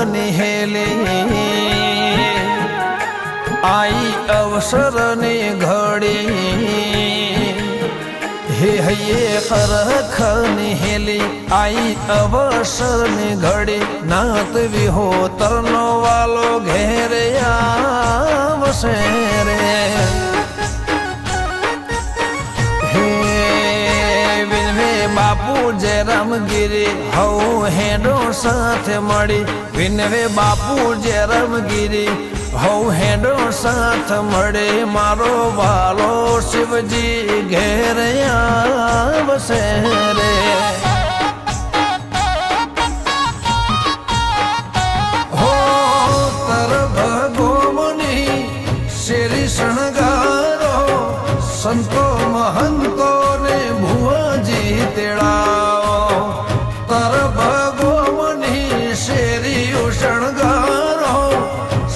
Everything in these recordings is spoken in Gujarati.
निहेले आई अवसर ने घड़ी हे हरख निहेली आई अवसर ने घड़ी नात विहोतर नो वालो घेरे आवसे रे बापू जयराम गिरी हऊ हेडो साथ मड़ी विनवे बापू जयराम गिरी हऊ हेडो साथ मड़े मारो वालो शिवजी घेर आवसे रे हो तर भगोमनी शेरी शणगारो संतो महंतो ने भुआजी तेड़ाओ तर भगोमनी शेरी शणगारो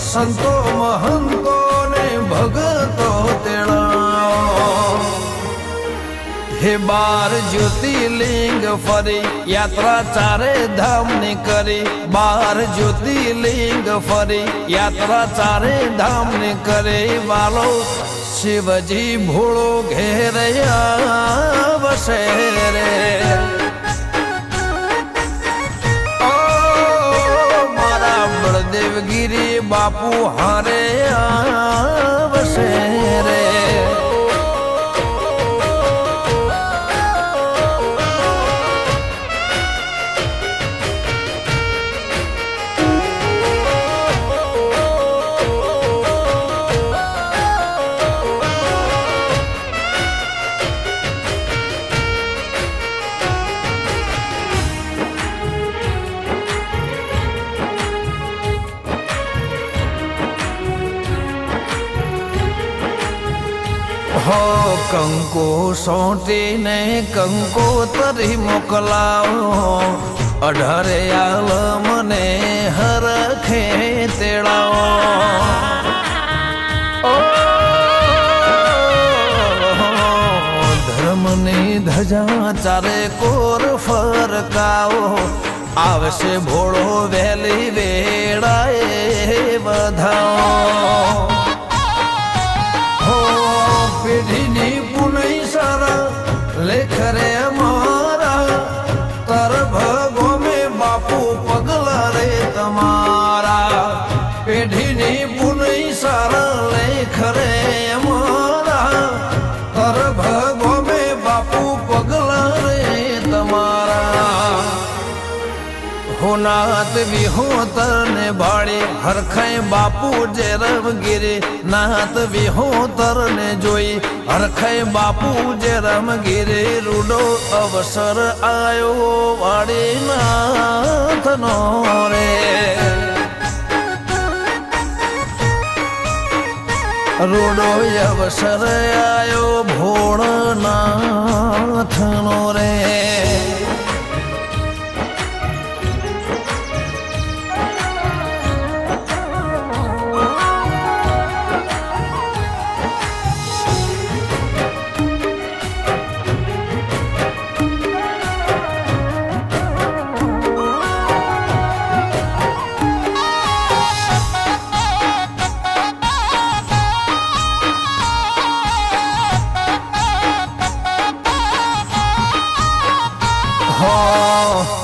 संतो महंतो ने भगतो तेड़ाओ हे 12 ज्योतिर्लिंग फरी यात्रा चारे धाम ने करी 12 ज्योतिर्लिंग फरी यात्रा चारे धाम ने करे वालो शिवजी भोळो घेरया बसे रे ओ मारा बलदेव गिरी बापू हारे बसे रे हो कंको सोटी ने कंकोतरी मोकलाओ 18 आल मने हरखे तेड़ाओ ओ धर्मनी धजा चारे कोर फरकाओ आवसे भोळो वेली वेड़ाए बधाओ पेढ़ी पुनई सारा लेख रे मारा तर भगो में बापू पगला रे तमारा पेढ़ी पुनई सारा लेख रे मारा तर भगो में बापू पगला रे तमारा हो नात विहोतर ने भाड़े हरखाए बापू जयराम गिरी नात विहोतर ने जोई हरखाए बापू जयराम गिरी रूडो अवसर आयो वाड़ी नाथ नो रे रूडो अवसर आयो भोळ नाथ नो रे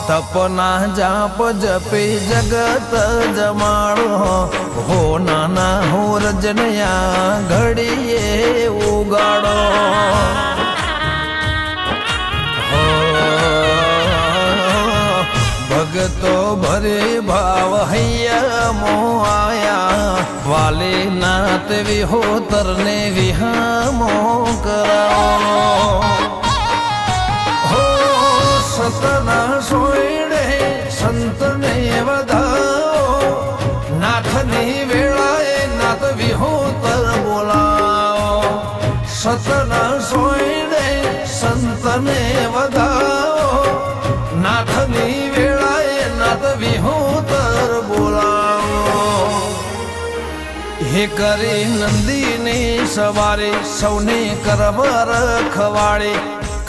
तपना जाप जपी जगत जमाड़ो हो नाना हो रजनया घड़िए उगाड़ो हो भगतो भरे भाव हैया मो आया वाले नात विहोतर ने विहामो कराओ सतना सोयडे નાથને વધાવો નાથની વેળાએ નાથ વિહોતર બોલાવો હે કરી નંદીની સવારે સૌને કરવા રખવાડે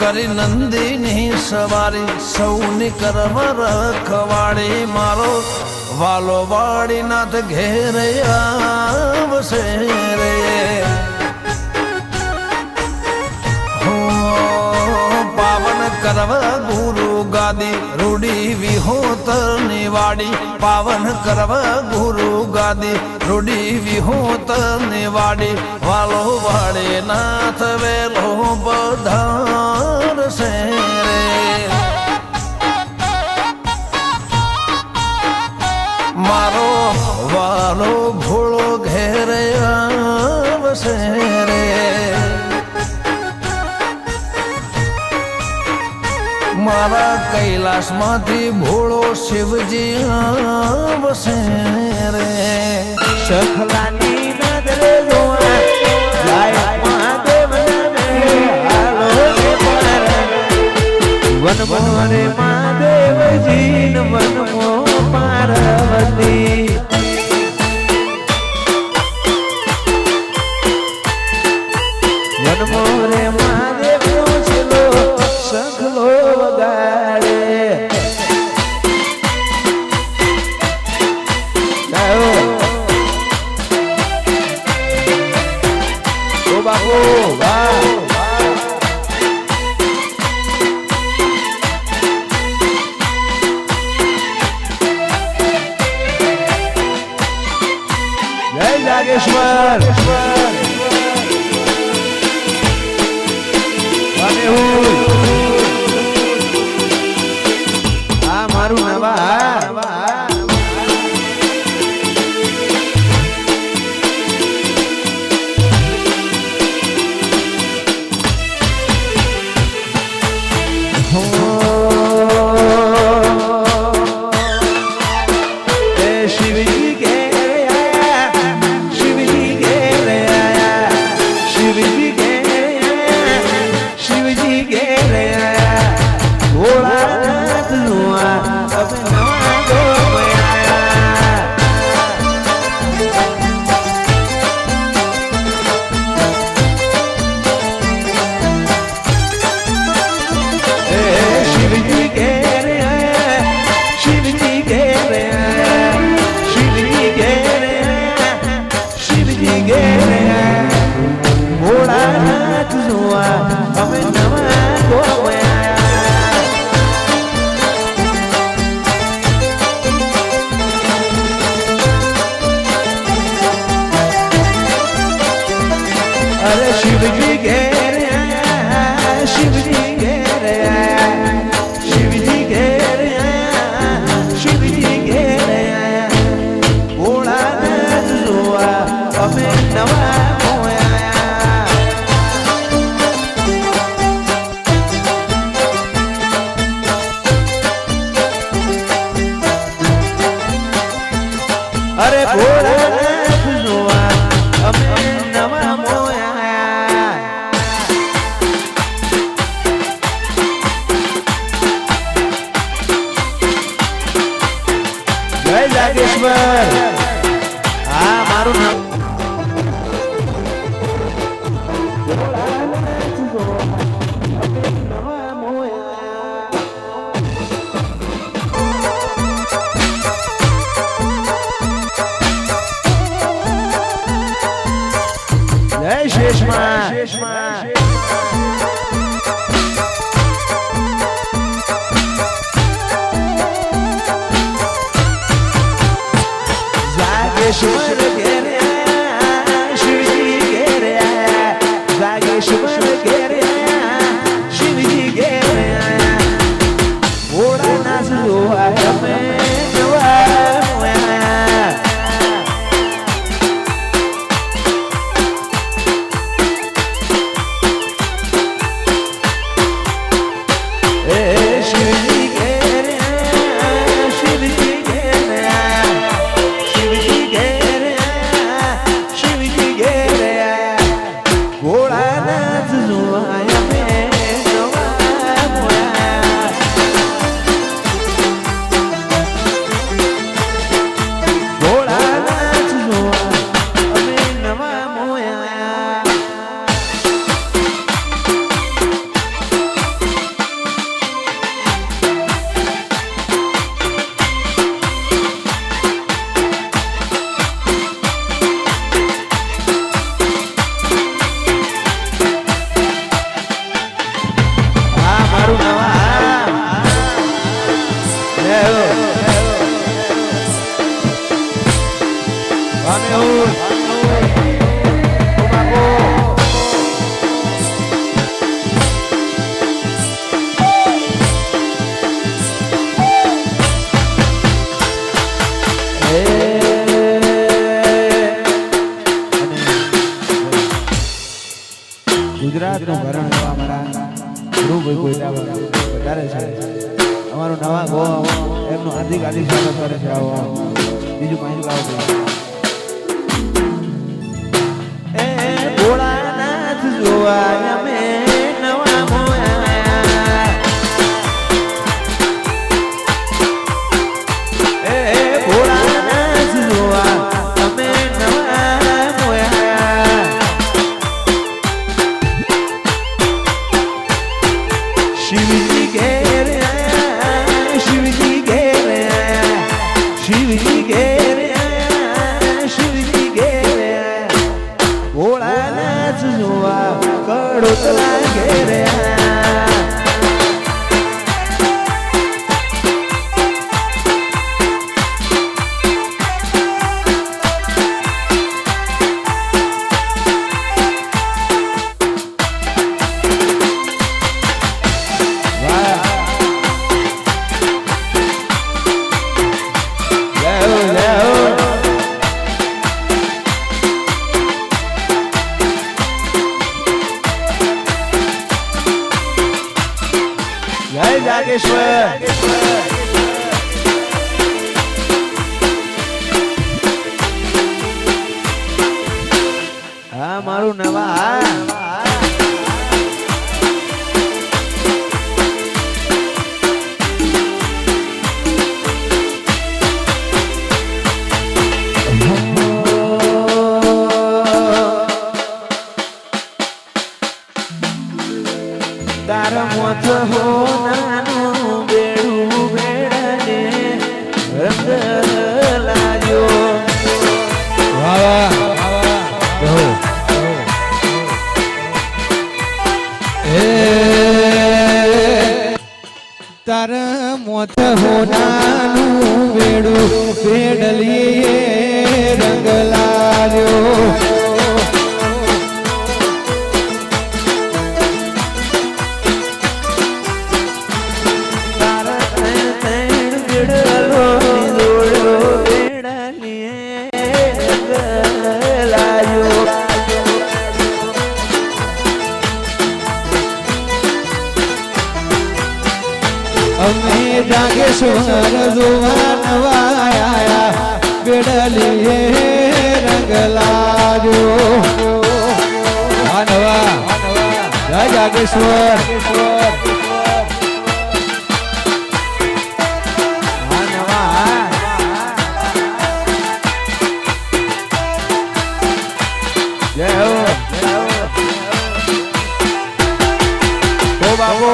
કરી નંદીની સવારે સૌને કરવા રખવાડે મારો વાલો વાડી નાથ ઘેર આવશે રે પાવન કરવા ગુરુ ગાદી રૂડી વિહોતર ની વાડી પાવન કરવા ગુરુ ગાદી રૂડી વિહોતર ની વાડી વાલો વાડે નાથ વેલો પધારશે રે મારો વાલો ભોળો ઘેર આવશે રે મારા કૈલાસમાંથી ભોળો શિવજી આવશે રે સખલાની નજરે જોવા જાય મહાદેવ વનમો રે મહાદેવજી વનમો પાર્વતી વનમો રે મહાદેવ નો છેલો સખલો વગાડે ઓ બાપુ વાહ જય જાગેશ્વર અને હું આ મારું નવા शिवजी घेर शिवजी घेर शिवजी घेर शिवजी घेर भोळानाथ जोवा અમે નવા અરે ભોળાનાથ જોવા અમે નવા મોયા જય જાગેશ્વર આ મારું નામ ભોળાનાથ જોવા અમે નવા મોયા જય શેષમાં જાગેશ્વર ઘેરે શિવજી ઘેરે જાગેશ્વર ઘેરે શિવજી ઘેરે ભોળાનાથ જોવા અમે शिवजी घेर ગુજરાત નું ભરણ એવા અમારા ગુરુભાઈ ગોયલા વધારે છે. અમારું નવા ગો એમનું હાર્દિક સ્વાગત કરે છે. આવો બીજું માહિતી ગાવો એ ભોળાનાથ જોવા અમે નવા મોયા એ ભોળાનાથ જોવા અમે નવા મોયા શિવજી ઘેર આયા શિવજી ઘેર આયા શિવજી ઘેર આયા શિવજી ઘેર આયા ભોળાનાથ જોવા કડોતરા ઘેર આયા જય જાગેશ્વર હા મારું નવા તારા મોત હો નાનું બેડું બેડને રંગ લાગ્યો તારા મોત હોનાનું વેડું વેડલીએ રંગ લાગ્યો અમે જાગેશ્વર જોવા નવા આયા બેડલીએ રંગ લાગ્યો આ નવા જય જાગેશ્વર જય હો ઓ બાબો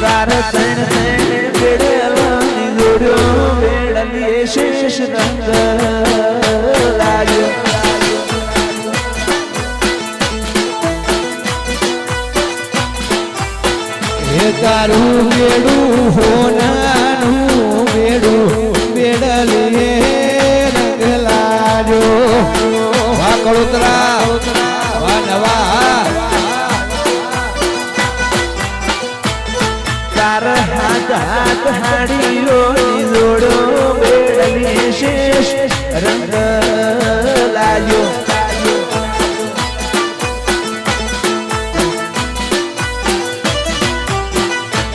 તણ તણ બેડવાની જોડ્યો બેડલીએ શેષ રંગ લાગ્યો હે તારું બેડું હોનાનું બેડું બેડલીએ રંગ લાગ્યો વાહ કળોતરા વાહ નવા તાર હાથ હાથ હાડીઓ જોડો બેડલી શેષ રંગ લાગ્યો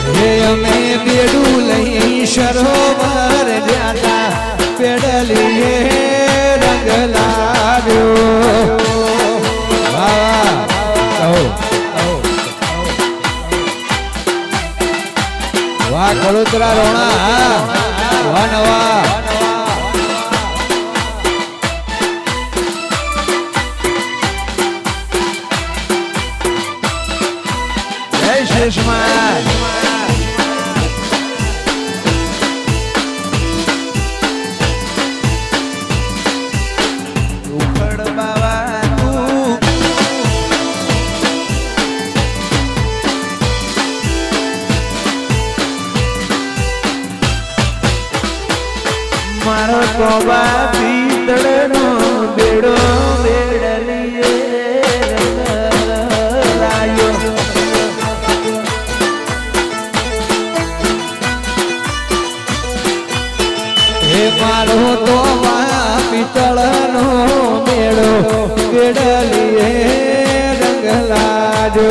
હે અમે બેડું લઈ સરોવર જાતા બેડલીએ રંગ લાગ્યો વાહ વાહ કળોતરા રોણા વાહ નવા મારો તોબા પિત્તળનો બેડો બેડલીએ રંગલાયો હે મારો તો પિત્તળનો બેડો બેડલીએ રંગ લાજો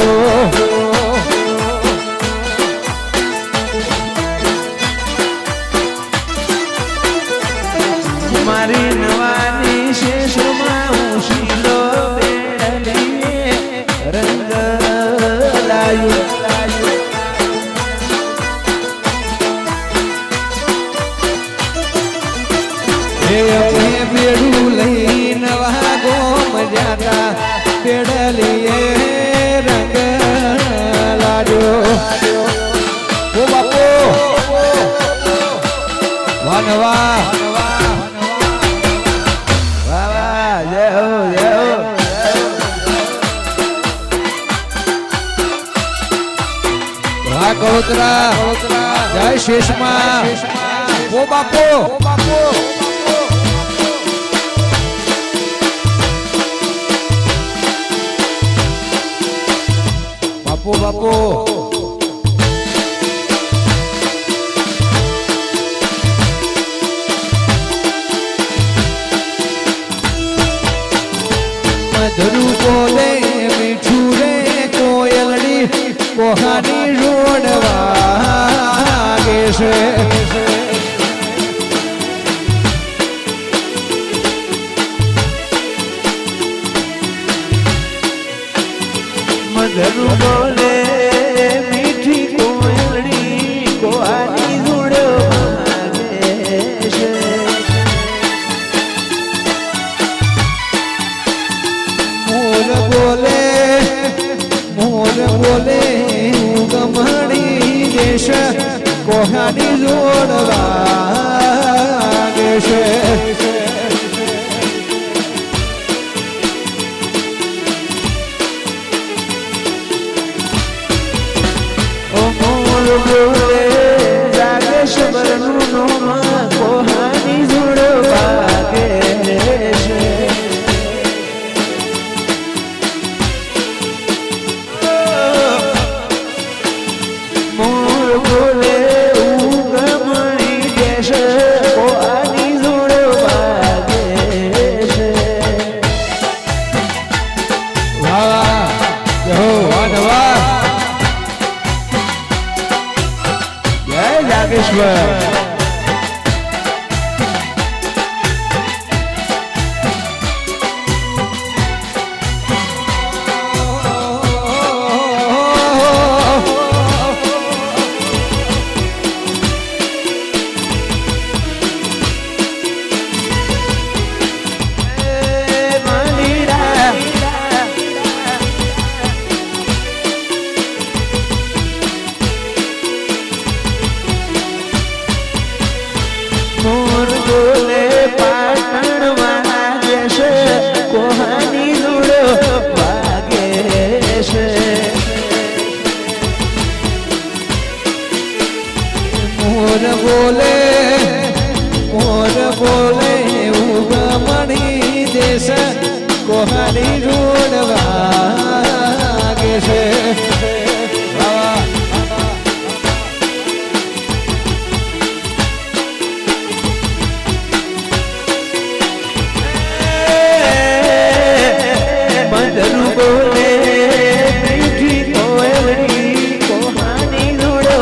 મારી નવાની શેષમાં હું શીલો બેડલીએ રંગ લાયો હે અમે બેડું લઈ નવા ગોમ જાતા બેડલીએ રંગ લાજો ઓ બાપો વાનવા જય હો જય હો વાહ કૌતરા જય શેષમાં ઓ બાપો બાપો બાપો મધુર બોલે મીઠું રે કોયલડી કોહાની રોડ વાગે છે મધર બોલે મીઠી કોયલડી કોહાની જોડો વાગે છે મોર બોલે ગમણી દેશ કોહાની જોડ વાગે છે ઓ મોર બોલે જાગે શબરનું નોમાં કોહાની જોડો વાગે છે મોર બોલે ઉગમણી દેશ કોહાની જોડો વાગે છે વાહ જય હો વાહ જય જાગેશ્વર મોર બોલે પાટણ વાળા દેશે કોહાની જોડો વાગે છે મોર બોલે ઉગમણી દેશ કોહાની રોડ વાગે છે વાહ મધર બોલે મીઠી કોયલડી કોહાની જોડો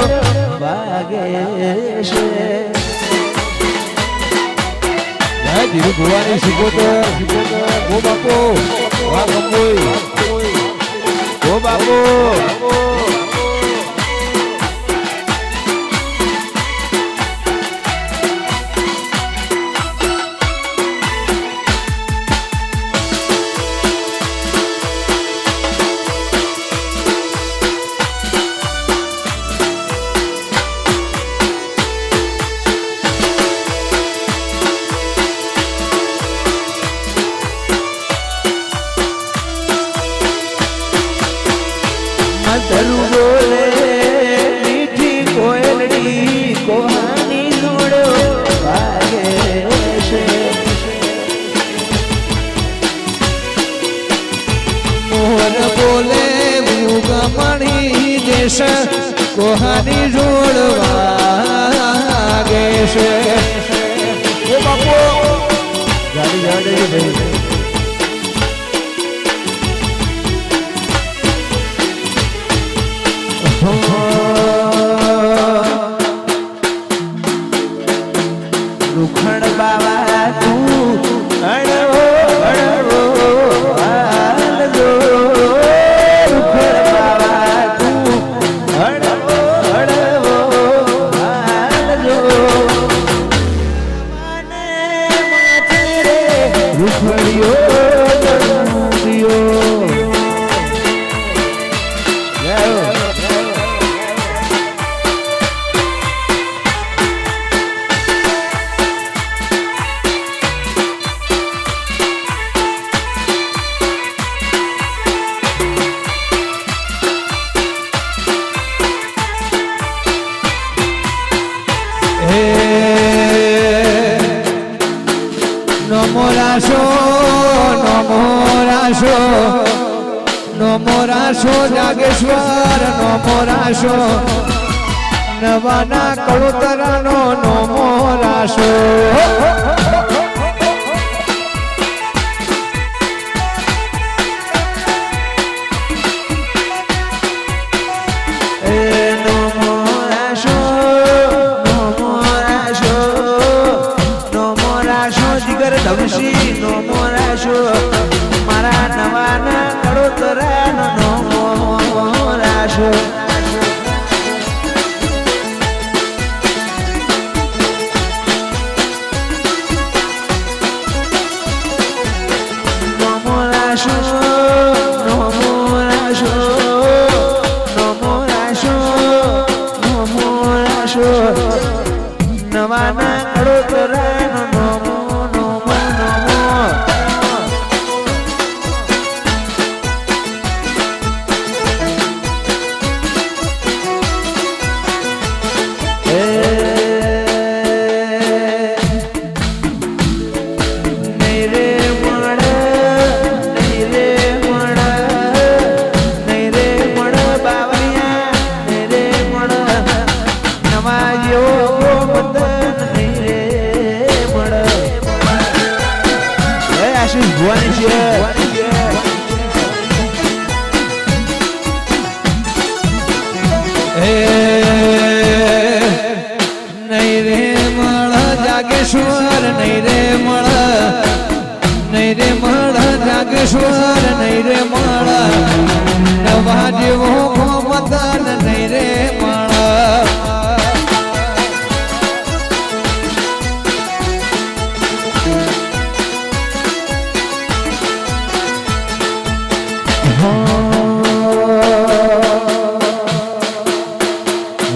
વાગે છે જય ધીરુ ભુવાની સિકોતર ઓ બાપો વાહ કંબોઈ ઓ બાપુ ધરું કોહાની જોડ વાગે છે ઓ બાપુ ગાડી ગાડી ભાઈ રૂખણ બાવા તું અડવો અડવો હાલજો રૂખણ બાવા તું અડવો અડવો હાલજો મને માથે રે રૂખડિયો ચડુંગિયો નમો રાશો જાગેશ્વર નમો રાશો નવાના કળોતરાનો નમો રાશો મારા નવાના કડોતરાનો નમો રાશો નમો રાશો નમો રાશો નમો રાશો નમો રાશો નવાના કડોતરાનો નમો જાગેશ્વર નહીં રે મળ જાગેશ્વર નહીં રે મળ નવા જેવો મતન નહીં રે મળ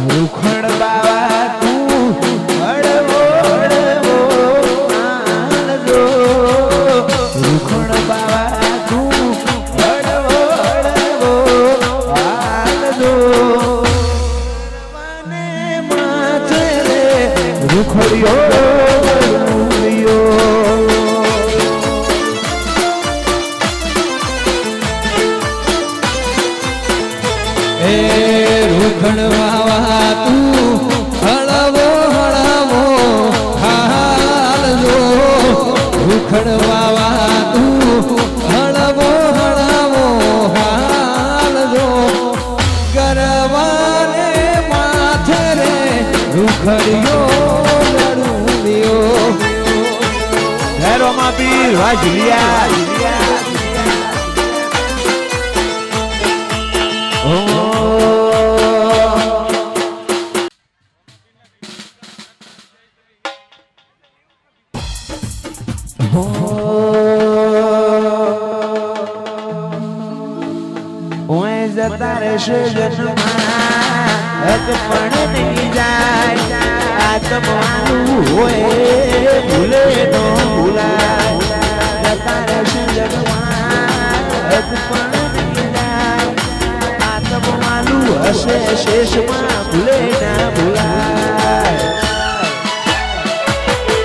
રૂખણ બાવા તું અડવો અડવો હાલજો રૂખણ બાવા તું અડવો અડવો હાલજો મને માથે રે રૂખડિયો રૂખણ વાવા તું હળવો હળવો હાલજો રૂખણ વાવા તું હળવો હળવો હાલજો ગરવાને માથે રે રૂખડિયો લડુડિયો ઘેરોમાં પીર વાજલિયા જતા રહેશે જન્મમાં હક પણ નહીં જાય આત્માનું હોય ભૂલે તો ભૂલાય જતા રહેશે જન્મમાં હક પણ નહીં જાય આત્માનું હશે શેષમાં ભૂલે ના ભૂલાય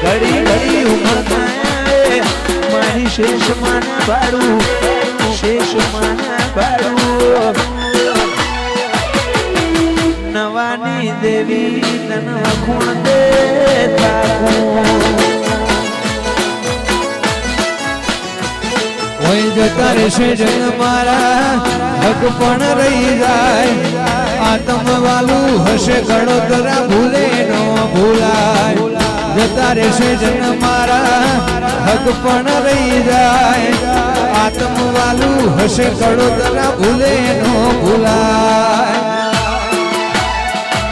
ઘડી ઘડી ઉમર થાય મારી શેષમાં ના પાડું શેષમાં ના પાડું નવાની દેવી તન ખૂણ દે થાકું હોય જતા રહેશે જન મારા હક પણ રહી જાય આત્મ વાલું હશે ઘડોતરા ભૂલે નો ભૂલાય જતા રહેશે જન મારા હક પણ રહી જાય આત્મ વાલું હશે ઘડોતરા ભૂલે નો ભૂલાય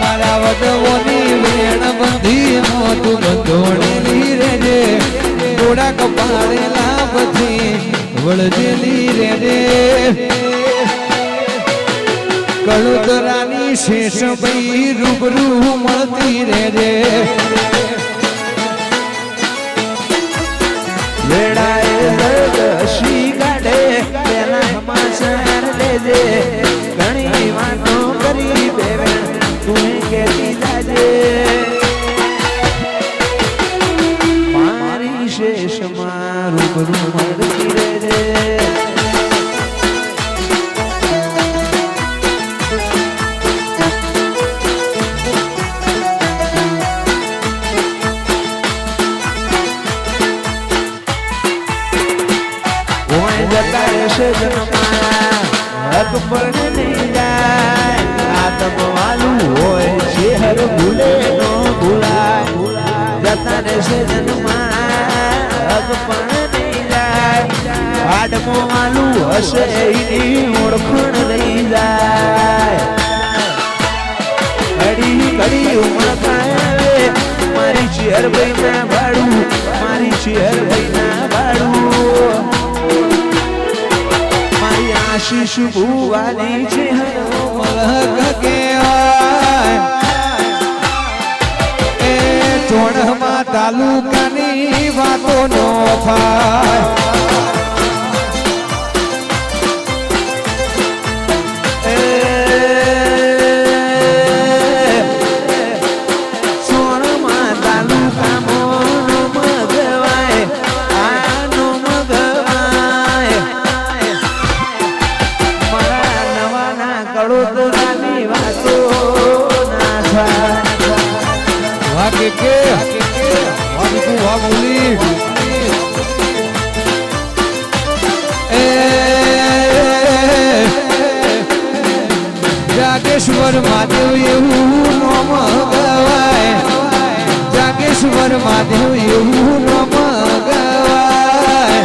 મારા વડવોની વેણ બંધી મોતું બંધોણેલી રેજે થોડા કપાળેલા પછી વળજેલી રે કળોતરાની શેષ ભાઈ રૂબરૂ મળતી રે વેળાએ દર્શી કાઢે પેલા સમાચાર લેજે ઘણી વાતો કરી બેવેણ તું કેતી જાજે મારી શેષમાં રૂબરૂ મળતી રહેજે જતા રહેશે જન્મમાં હક પણ નહીં જાય આતમ વાલું હોય છે હર ભૂલે નો ભૂલાય જતા રહેશે જન્મમાં હક પણ નહીં જાય આડમો વાલું હશે એની ઓળખણ રહી જાય ઘડી ઘડી ઉમળકાવે મારી ચેર ભાઈ ના ભાડું મારી ચેર ભાઈ ના ભાડું આશીષ ભુવાની છે મલક કેવાય એ ચોણમાં તાલુકાની વાતો નો થાય સોણમાં તાલુકામાં મગવાય આનો મગવાય કળોતરાની વાતો ના થાય વાગે કે વાગુ વાગુલી એ જાગેશ્વર મહાદેવ એવું નામ ગવાય જાગેશ્વર મહાદેવ એવું નામ ગવાય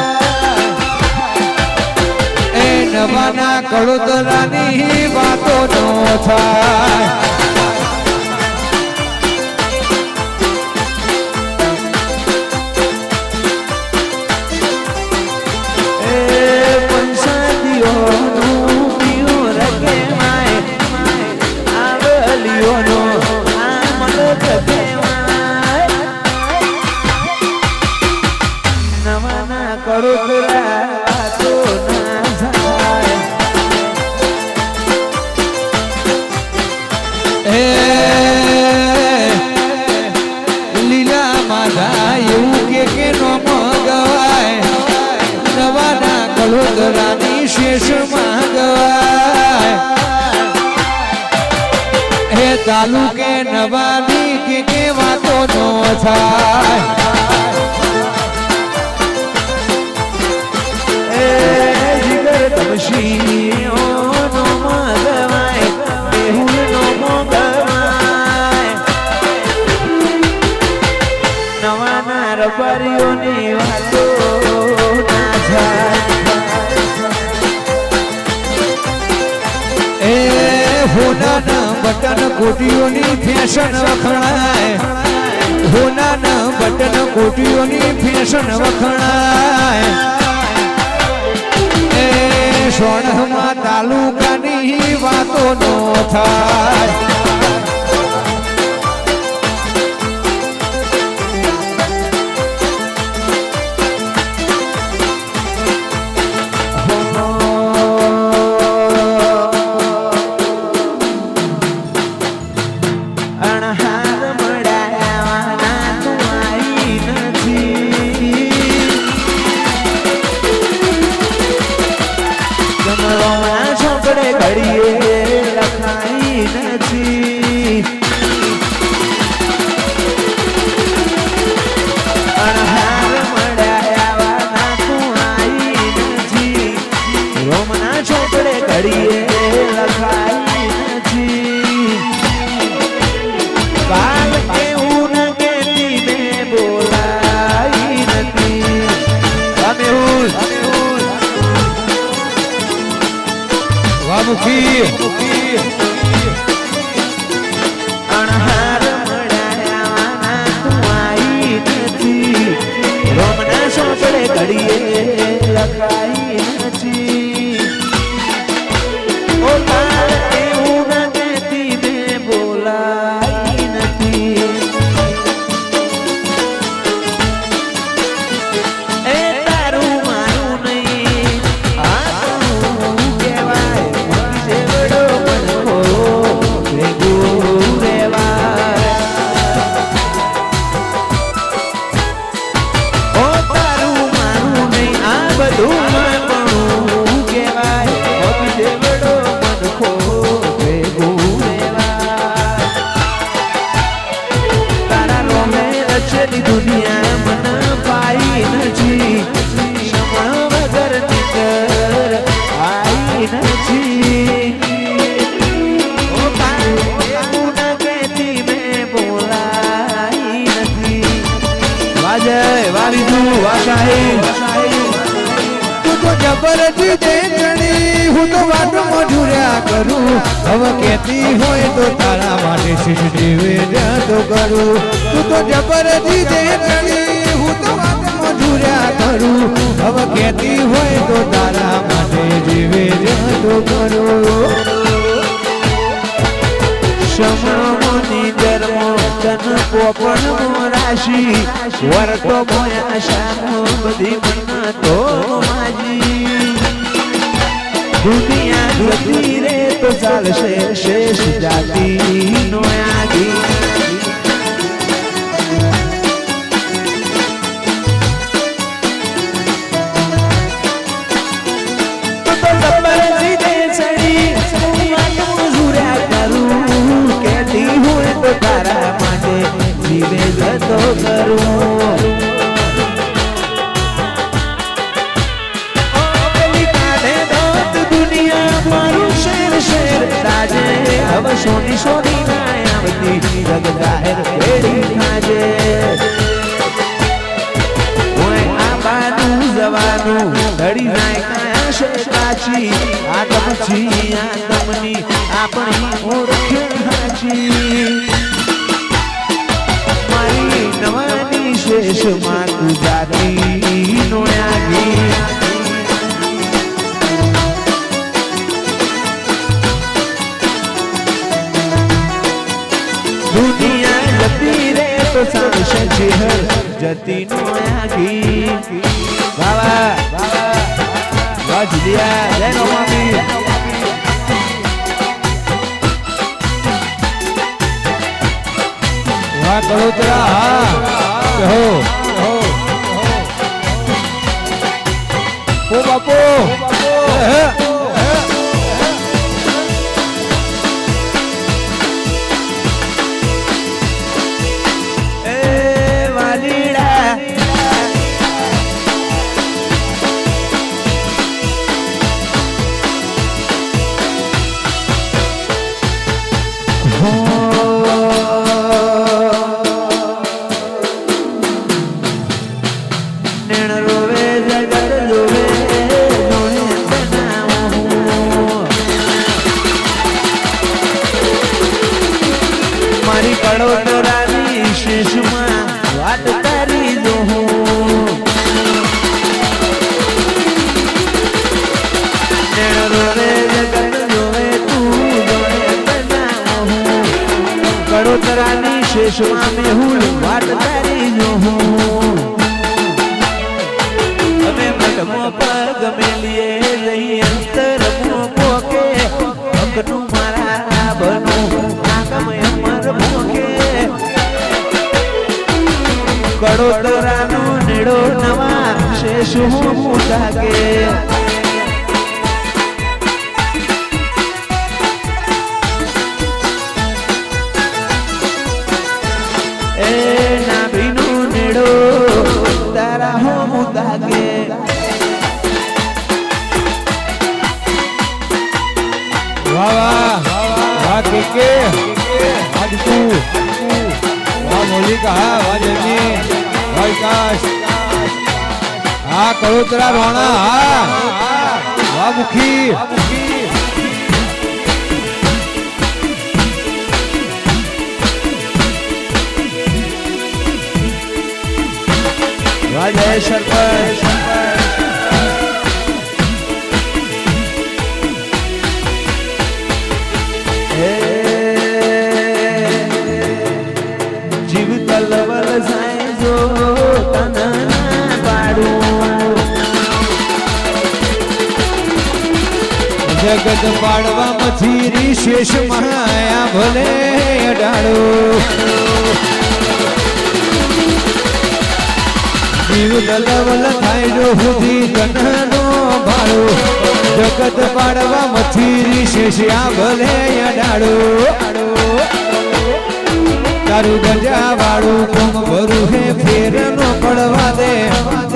એ નવાના કળોતરાની વાતો નો થાય લીલા માધા એવું કે નો મગવાય નવાના કળોતરાની શેષ માંગવાય હે તાલુકે નવાની કે વાતો નો થાય જીગર તમશીઓ નો મગવાય બેહુલ નો મગવાય નવાના રબારીઓની વાતો ના થાય એ હોનાના બટન કોટીઓની ફેશન વખણાય હોનાના બટન કોટીઓની ફેશન વખણાય એ સોણમાં તાલુકાની વાતો નો થાય અણહાર મળાવાના તું આવી નથી કમળોમાં છોકડે ઘડીએ લખાઈ નથી ઘડીએ લખાઈ નથી કાલ કેવું ન કેતી મેં બોલાઈ નથી વામુખી અણહાર મળાયાના તું આઈ નથી રોમના સોપડે ઘડીએ લખાઈ નથી ઓ કાલ કેવું ન કેતી મેં બોલાઈ નથી એ તારું મારું નહીં આ તું કહેવાય મગી જેવડો મનખો ભેગું રહેવાય ઓ તારું મારું નહીં આ બધું મારું કહેવાય મગી જેવડો મનખો ભેગું રહેવાય તારા રોમે રચેલી દુનિયા મન પાઈ નથી સમણ વગર નીકળ આઈ નથી ઓ એવું ન કહેતી મેં બોલાઈ નથી વાજય વારીધું વાશાહી તું તો જબરજી દેખણી હું તો વાટમાં ઝુર્યા કરું હવે કેતી હોય તો તારા માટે શીશ જીવે તો કરું તું તો જબરજી દેખણી હું તો વાટમાં ઝુર્યા કરું હવે કેતી હોય તો તારા માટે જીવે તો કરું સમોની ધર્મો તન પોપણ રાશિ વર્તો ભોયા શામો બધી મન તો માજી દુનિયા જતી રે તો ચાલશે શેષ જાતિ નો આજી તારા માટે જીવે જતો કરું પેલી કાઢે દોત દુનિયા મારું શેર શેર તાજે હવે સોની સોની ના આવતી જગ જાહેર પેડી ખાજે ઓય આબાનું જવાનું ધડી જાય કાયા છે કાચી આદમથી આદમની આપણી ઓળખે હાચી મારી નવાની શેષ માં તું જાતી નો આગી દુનિયા જતી રે તો ચાલશે ચેહર જતી નો આગી બાબા બાબા વાજદિયા જય નો મામી વાહ કળોતરા હા કહો ઓ બાપો એ વાલીડા કડોતરાની શેષમાં વાત તારી જો કડોતરાની શેષમાં મેહુલ વાત તારી જો અમે મટમો પગ મેલીએ લઈ અંતર પોકે ભક્તનું મારા બનું આગમ અમર મોકે કડોતરાનો નેડો નવા શેષ હું જાગે એ નાભીનો નેડો તારા હું જાગે વિકાસ હા કળોતરા રોણા હા વાહ મુખી જય સરપંચ જીવ તલવલ જાય જો તનના પાડું જગત પાડવા મથી શેષ માયા ભલે અડાડો જીવ દલવલ થાય જો સુધી તનનો ભાડો જગત પાડવા મથી શેષ્યા ભલે અડાડો તારું ગજા વાળું કોમ ભરું હે ફેર નો પડવા દે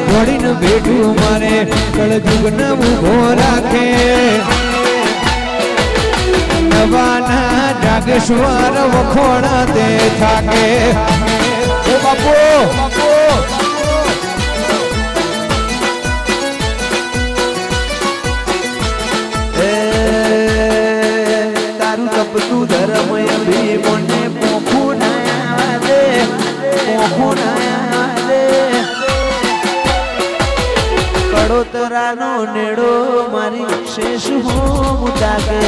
ઘોડીને ભેટું મારે કળજુગ નવું રાખે નવાના જાગેશ્વર વખોણા દે થાકે ઓ બાપો તારું તપતું ધર્મય બી મને પોખું ના દે કડોતરાનો નેડો મારી શેષ હું તાકે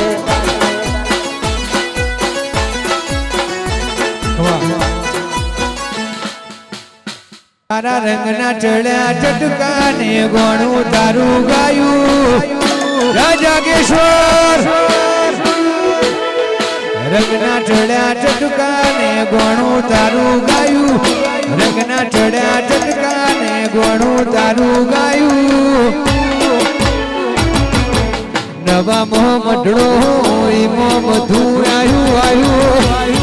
તારા રંગના ચડ્યા ચટકાને ગોણું તારું ગાયું રાજાગેશ્વર રંગના ચડ્યા ચટકાને ગોણું તારું ગાયું રંગના ચડ્યા ચટકાને ગોણું તારું ગાયું નવા મોહ મઢડો હોય મોહ બધું આયું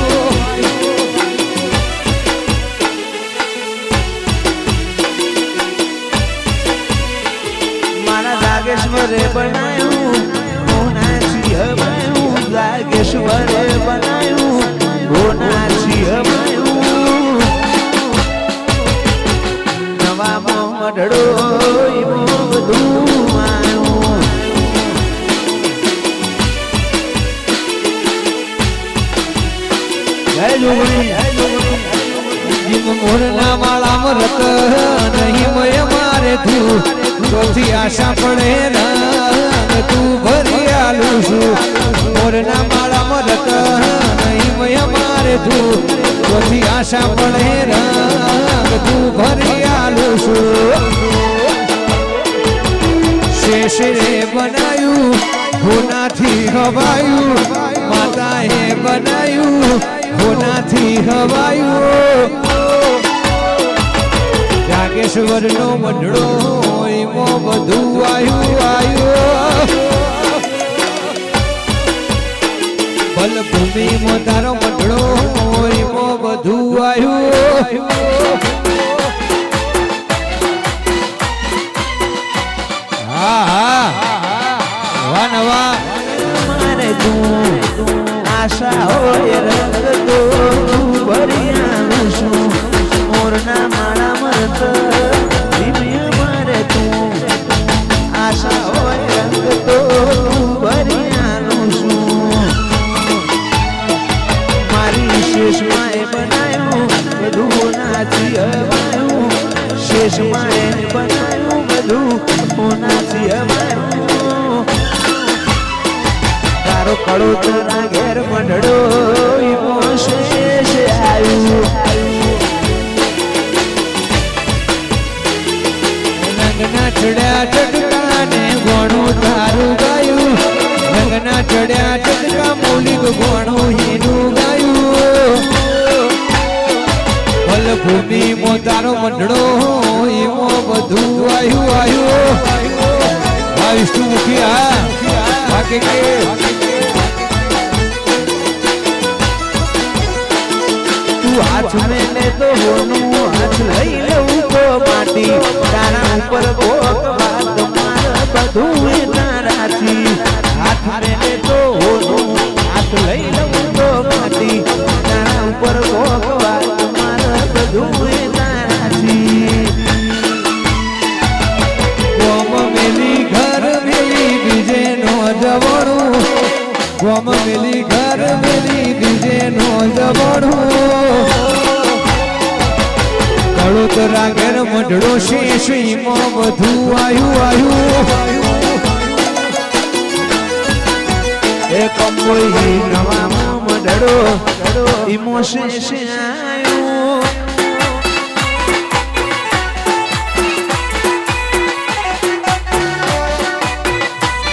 જાગેશ્વરે બનાયું હોનાથી હમાયું જાગેશ્વરે બનાયું હોનાથી હમાયું નવા મોઢડો બધું આયું જય જોગણી જીમ મોરના માળા મરત નહીં મય મારે તું ચોથી આશા પડે રંગ તું ભરી આલું છું મોરના માળા મરત નહીં મય મારે તું ચોથી આશા પડે રંગ તું ભરી આલું છું શેષ રે બનાયું હોનાથી હવાયું માતાએ બનાયું હોનાથી હવાયું જાગેશ્વર નો મંડળો એમાં બધું આયું બલભૂમિ માં તારો મંડળો એમાં બધું આયું હા વાહ નવા મારે તું આશા હોય રંગ તો ભરી આવું છું મોરના માળા મરત મારે તું આશા હોય રંગ તો ભરી આવું છું મારી શેષ માએ બનાવ્યું બધું નાચી હવાયું શેષ માએ બનાવ્યું બધું નાચી હવાયું તારો કડોતરા ઘેર મંડળો શેષ આવ્યું રંગના ચડ્યા ચટકાને ગોણું તારું ગાયું રંગના ચડ્યા ચટકા મૌલિક ગોણું હીનું ગાયું ભૂમિ મો તારો મંડળો એમાં બધું આયું આ વિષ્ણુ મુખી બાકી કે તું હાથ મેલે તો હોનું હાથ લઈ લઉં તો માટી તારા ઉપર કોક વાત માર બધું તારાથી હાથ મેલે તો હોનું હાથ લઈ લઉં તો માટી તારા ઉપર કોક વાત માર બધું તારાથી ગળોતરા ઘેર મઢડો શેષીમાં બધું આયુ એ કંબોઈ નવામાં મડડો ઈમો શેષે આયો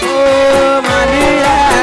ઓ માલિયા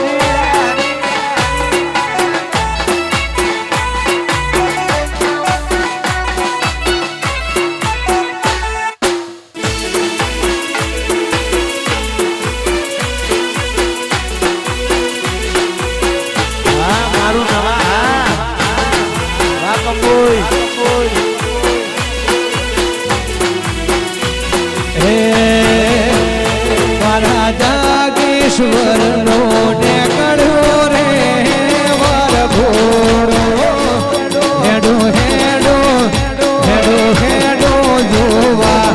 મારા જાગેશ્વર નો નેકળ્યો રે વાર ઘોડો હેડો હેડો હેડો હેડો જોવા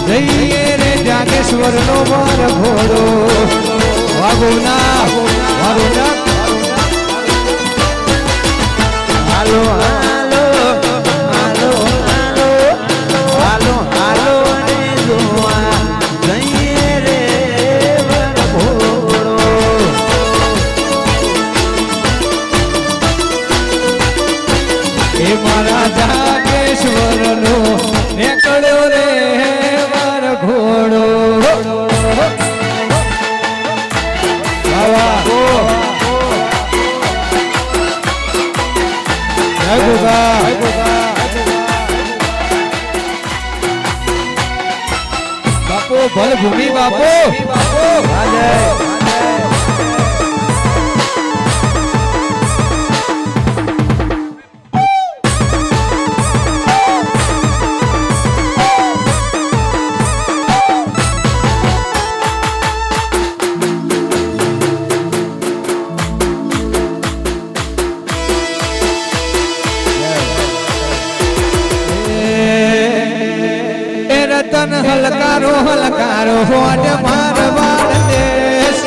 જઈએ રે જાગેશ્વર નો વાર ઘોડો વાગો ના વાગો ના હાલો હાલો હાલો હાલો હાલો હાલો ને જોવા જઈએ રે વરઘોડો એ મારા જાગેશ્વર નો નેકળ્યો રે વાર ઘોડો બાપો ભલ ભૂમિ બાપો રતન હલકારો હલકારો હોટ મારવાડ દેશ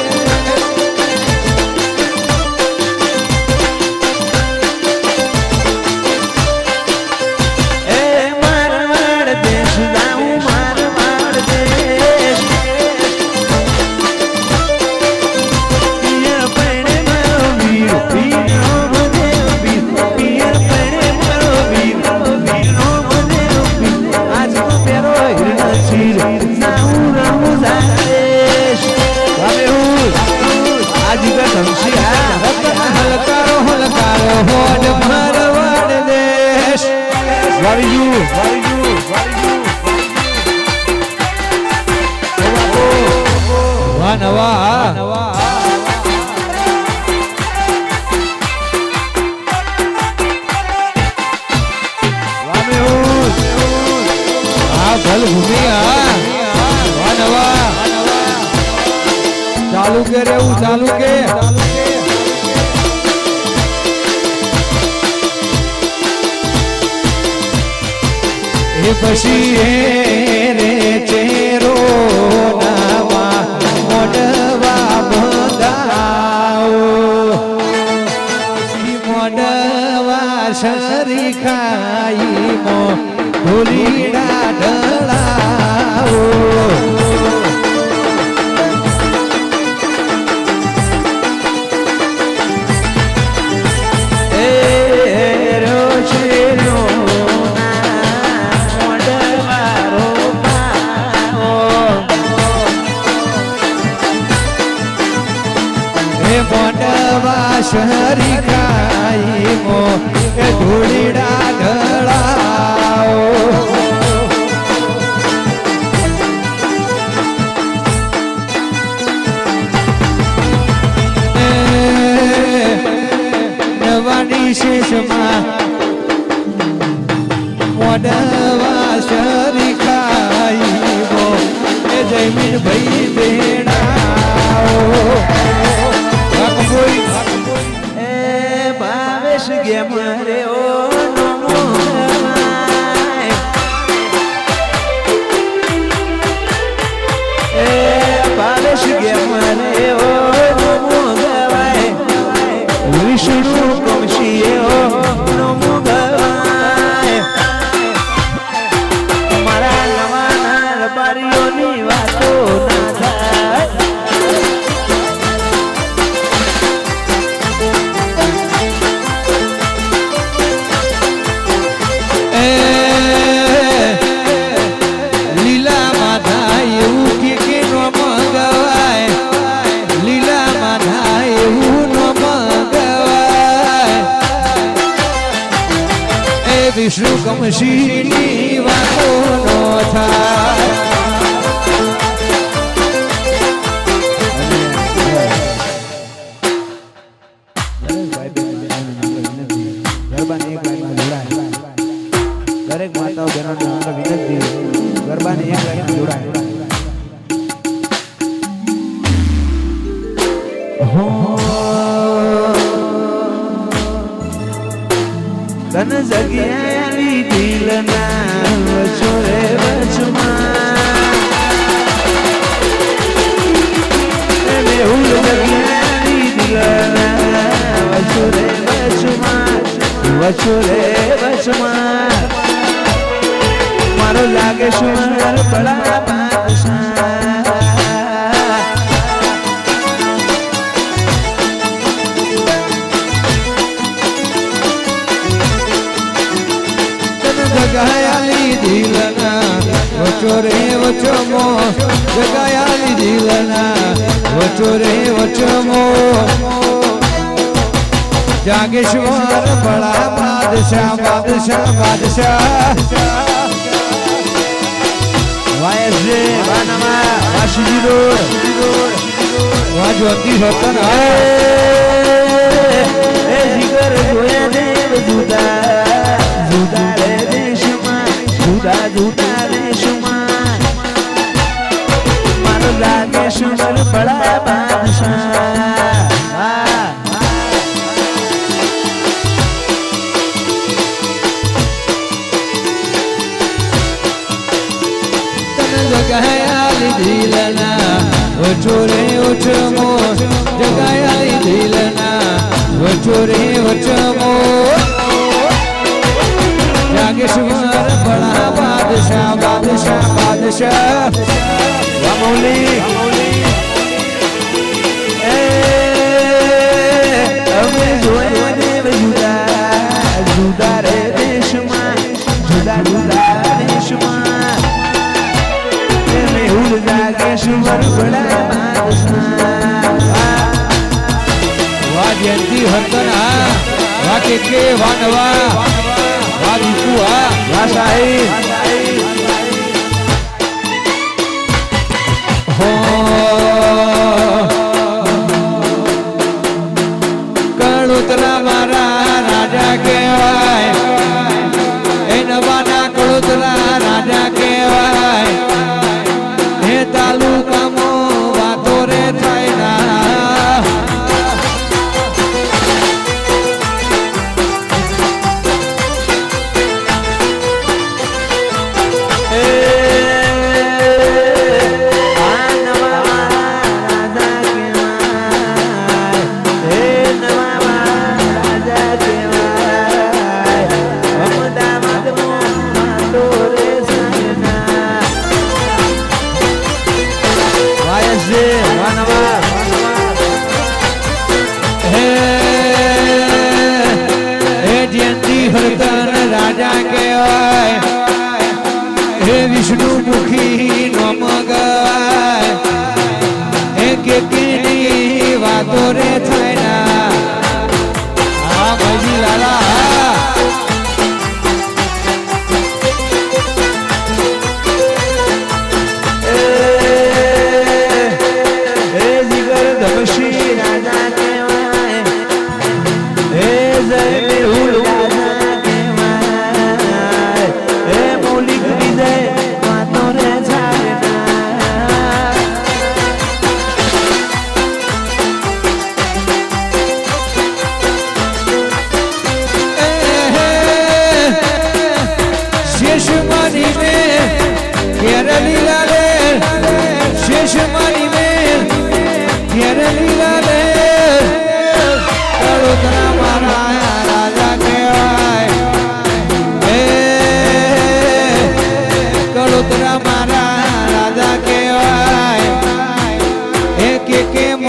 એ મારવાડ દેશ જાઉં મારવાડ દેશ પિયર પૈણે મારો વીર વીરો બધે વીર પિયર પૈણે મારો વીર વીરો બધે વીર આજ તો પેરો હિરણ શીર જાઉં રમું દેશ હવે હું આજ ગઢમશી હા રતન હલકારો હલકારો હોટ મારવાડ દેશ વાળ્યું વાહ નવા હા ભલ ભૂમિ હા વાહ નવા ચાલુ કે રેવું ચાલુ કે એ પછી રે ચેરો નાવા મોડવા બંધાઓ મોડવા શરી ખાઈ મો ધૂલીડા ઢળાઓ શરી ખાઈ મો એ ધૂળીડા ઢળાઓ નવાની શેષમાં મોડવા શરી ખાઈ મો એ જમીન ભાઈ બેડાઓ એ ભાવેશ ગે મારે ઓ નમો એ ભાવેશ ગે મારે ઓ નમો ગવાય વિષ્ણુ કમશી ઓ નમો ગવાય વિષ્ણુ કમશીની વાતો નો થાય ગરબાની એક લાઈનમાં જોડાય દરેક માતાઓ બહેનોને નમ્ર વિનંતી ગરબાની એક લાઈનમાં જોડાય તન જગ્યાની દિલના વચોરે વચમાં મેહુલ જગ્યાની દિલના વચોરે વચમાં વચોરે વચમાં મારો લાગે સુંદર બળા બાદશાહ જગાયાલી દિલના વચોરે વચમો જગાયાલી દિલના વચોરે વચમો જાગેશ્વર બળા બાદશાહ બાદશાહ બાદશાહ વાયસે વાનવા વાશી રોડ વાજવતી હોતન એ જીગર જોયા દેવ જુદા જુદા રે દેશમાં જુદા જુદા દેશમાં મારો લાગે સુંદર બળા બાદશાહ જગાયાલી દિલના વચોરે વચમો જગાયાલી દિલના વચોરે વચમો જાગેશ્વર બળા બાદશાહ બાદશાહ બાદશાહ વામોલી અમે જોયા દેવ જુદા જુદા રે દેશમાં જુદા જુદા દેશમાં મેહુલ જાગેશ્વર બળા બાદશાહ વાજયંતી હતના વાકે કે વાનવા વાદીકુઆ વાસાઈ હો કળોતરા મારા રાજા કહેવાય એ નવાના કળોતરા રાજા કહેવાય હે તાલુકામાં વાતો રે થાય ના રાજા કહેવાય હે વિષ્ણુ મુખી નોમ ગાય હે કેની વાતો રે થાય ના હા ભાઈ લાલા એ જીગર ધમશી રાજા કહેવાય હે જય મેહુલ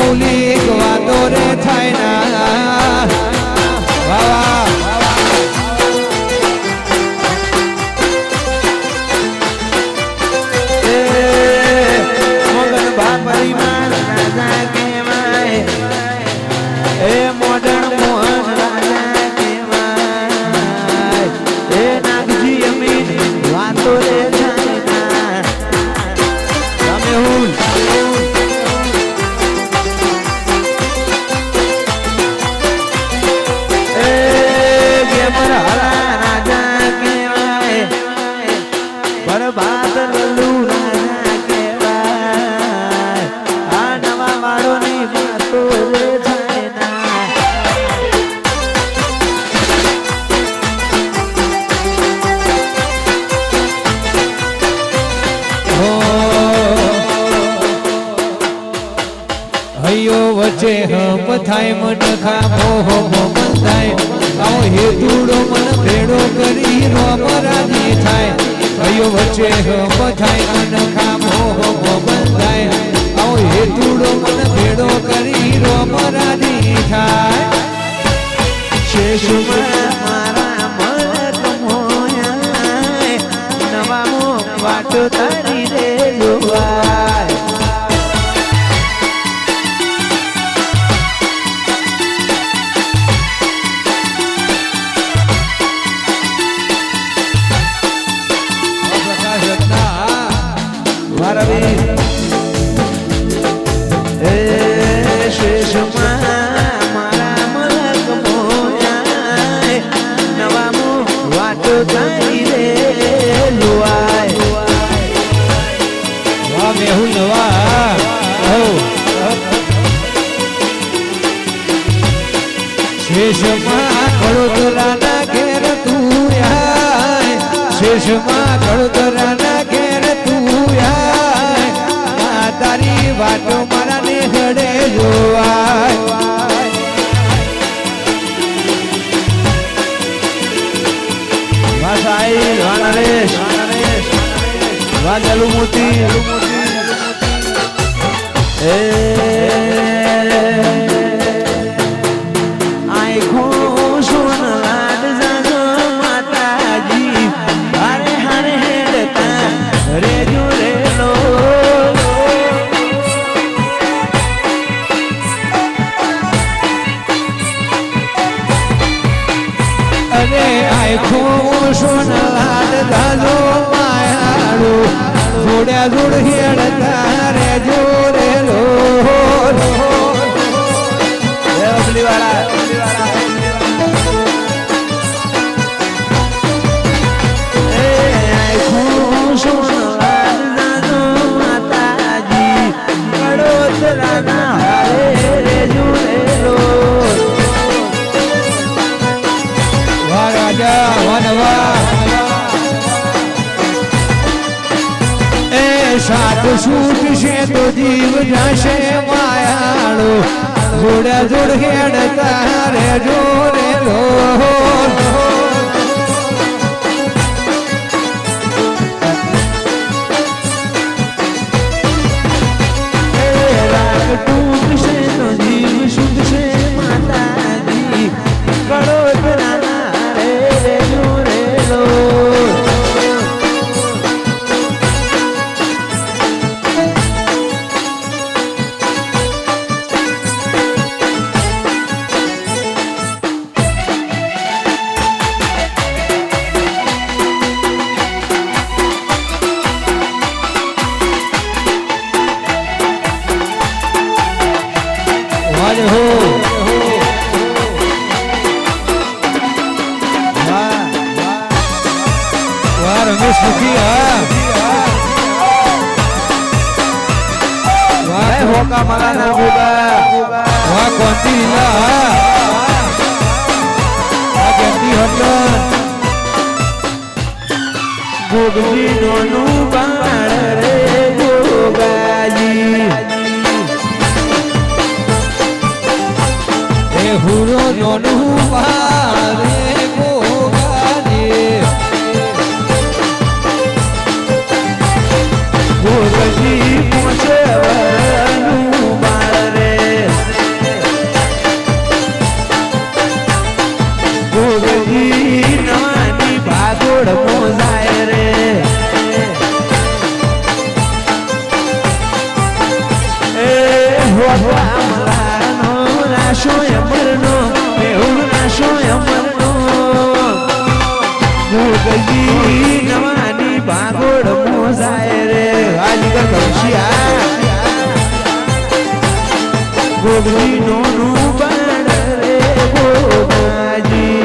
મૌલિક વાતો રે થાય ના વાહ મોગન બાપરી માં રાજા કહેવાય એ મોડણ મોહન રાજા કહેવાય એ ના અયો વચ્ચે હમ થાય મન ખામો મન થાય આવો હેતુડો મન ભેડો કરી રોમ રાજી થાય અયો વચ્ચે હમ થાય મન ખામો મન થાય આવો હેતુડો મન ભેડો કરી રોમ રાજી થાય શેષમાં મારા મન મોયા નવામો વાટો તારી રે જોવાય પ્રકાશ રત્ના મારા વીર એ શેષમાં મારા મલક મોયા નવામો વાટો તારી રે જોવાય વાહ મેહુલ નવા હો શેષમાં કળોતરાના ઘેર તું આય શેષમાં કળોતરાના ઘેર તું આય આ તારી વાતો મારા ને ઘડે જોવાય વાસાઈ વાનરેશ વાજલુ મોતી એ આઈ ખોશોન લાડ જાજો માતાજી હારે હારે હેડતા રે જો રે લો અરે આખો સોનલાલ દાદો માયાળો જોડ્યા જોડ હેડતા રે જોડેલો અબલી વાળા એ આઈ ખોશોન લાડ જાજો માતાજી કડોતરાના હારે રે જો રે લો વાહ રાજા વનવા એ સાત સૂટ છે તો જીવ જશે માયાળો જોડ્યા જોડ હેડતા રે જોડેલો રાગ ટૂંકશે તો જીવ શુદ્ધશે માતાજી કડોતરાના રે રે જો રે લો વાજ હો વાહ રમેશ મુખી હા વાહ હોકા મલાના ગોગા વાહ કોંતી લીલા હા વાહ કેન્ડી હટન ગોગજી નોનું બાળ રે ગોગાજી એ હુરો નોનું મારે ગોગાજી ગોગજી પોચવાનું બાળ રે ગોગજી નવાની ભાગોળ મોજાય રે એ હોવા મલાનો રાશો અમરનો મેહુલ રાશો અમરનો ગોગજી નવાની ભાગોળ મોજાય રે આજગર કૌશિયા ગોગજી નોનું બાળ રે ગોગાજી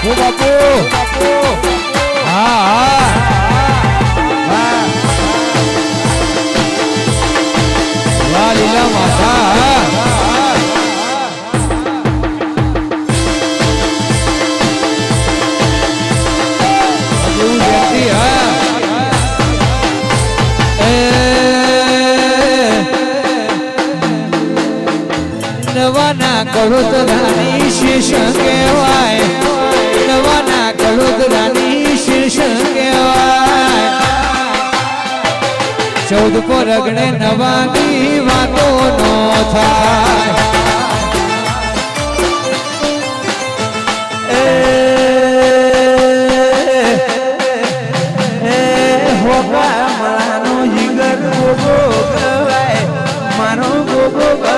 હું બાપુ હા હા વાહ લીલા માતા નવાના કળોતરાની શીશ કહેવાય નવાના કળોતરાની શીશ કહેવાય 14 પરગણે નવાની વાતો નો થાય મારો ગોગો